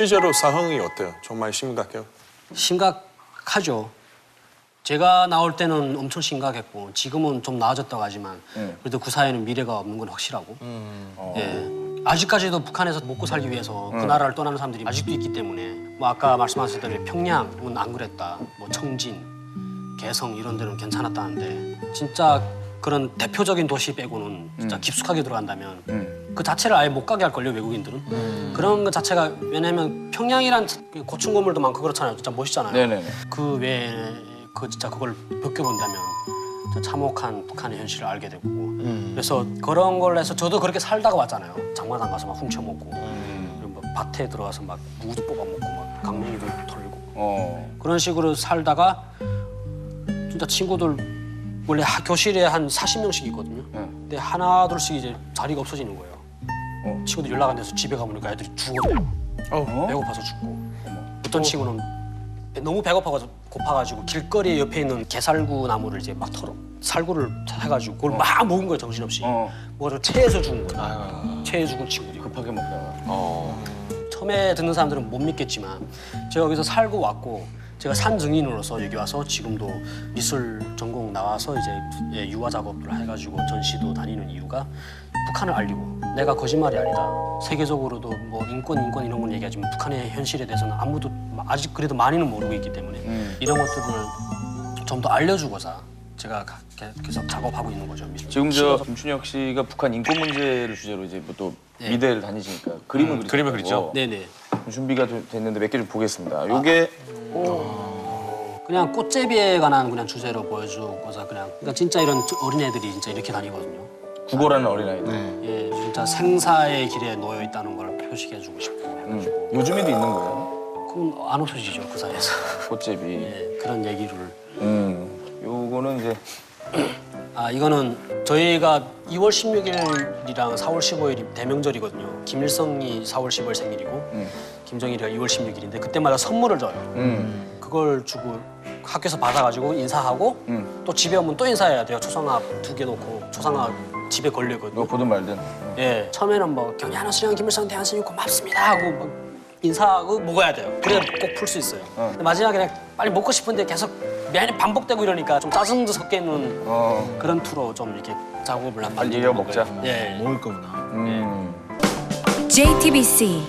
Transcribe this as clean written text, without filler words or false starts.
실제로 상황이 어때요? 정말 심각해요? 심각하죠. 제가 나올 때는 엄청 심각했고 지금은 좀 나아졌다고 하지만 그래도 그 사회는 미래가 없는 건 확실하고 예. 아직까지도 북한에서 먹고 살기 위해서 그 나라를 떠나는 사람들이 아직도 있기 때문에 뭐 아까 말씀하셨던 평양은 안 그랬다. 뭐 청진, 개성 이런 데는 괜찮았다는데 진짜 그런 대표적인 도시 빼고는 진짜 깊숙하게 들어간다면 그 자체를 아예 못 가게 할걸요, 외국인들은. 그런 것 자체가 왜냐면 평양이란 고층 건물도 많고 그렇잖아요. 진짜 멋있잖아요. 네네네. 그 외에 진짜 그걸 벗겨본다면 진짜 참혹한 북한의 현실을 알게 되고 그래서 그런 걸 해서 저도 그렇게 살다가 왔잖아요. 장마당 가서 막 훔쳐먹고 그리고 뭐 밭에 들어가서 막 무도 뽑아먹고 막 강냉이도 털고 그런 식으로 살다가 진짜 친구들 원래 교실에 한 40명씩 있거든요. 근데 하나 둘씩 이제 자리가 없어지는 거예요. 친구들 연락 안 돼서 집에 가보니까 애들이 죽었대요. 배고파서 죽고. 어떤 친구는 너무 고파가지고 길거리 옆에 있는 게살구 나무를 이제 막 털어 살구를 해가지고 그걸 막 먹은 거예요, 정신없이. 먹어서 체해서 죽은 거예요. 체해 죽은 친구들이. 급하게 먹다가. 처음에 듣는 사람들은 못 믿겠지만 제가 여기서 살고 왔고 제가 산 증인으로서 여기 와서 지금도 미술 전공 나와서 이제 유화 작업을 해가지고 전시도 다니는 이유가 북한을 알리고 내가 거짓말이 아니다. 세계적으로도 뭐 인권 이런 건 얘기하지만 북한의 현실에 대해서는 아무도 아직 그래도 많이는 모르고 있기 때문에 이런 것들을 좀 더 알려주고자 제가 계속 작업하고 있는 거죠. 지금 저 김춘혁 씨가 북한 인권 문제를 주제로 이제 뭐 또 미대를 다니시니까 그림을 그리죠. 네네. 준비가 됐는데 몇 개 좀 보겠습니다. 요게 그냥 꽃제비에 관한 그냥 주제로 보여주고자 그러니까 진짜 이런 어린애들이 진짜 이렇게 다니거든요. 국어라는 어린아이들. 예, 진짜 생사의 길에 놓여 있다는 걸 표시해주고 싶고 해가지고. 요즘에도 있는 거예요? 그건 안 없어지죠, 그 사이에서. 꽃제비. 예, 그런 얘기를. 요거는 이제 이거는 저희가 2월 16일이랑 4월 15일이 대명절이거든요. 김일성이 4월 15일 생일이고 김정일이가 2월 16일인데 그때마다 선물을 줘요. 그걸 주고 학교에서 받아가지고 인사하고 또 집에 오면 또 인사해야 돼요. 초상화 2개 놓고 초상화 집에 걸려있거든요. 너 보든 말든. 예, 처음에는 뭐 경리하는 수령 김일성 대한스님 고맙습니다 하고 막 인사하고 먹어야 돼요. 그래야 꼭 풀 수 있어요. 근데 마지막에 그냥 빨리 먹고 싶은데 계속 매일 반복되고 이러니까 좀 짜증도 섞여 있는 그런 투로 좀 이렇게 작업을 한 빨리 이어 먹자. 예. 먹을 거구나. JTBC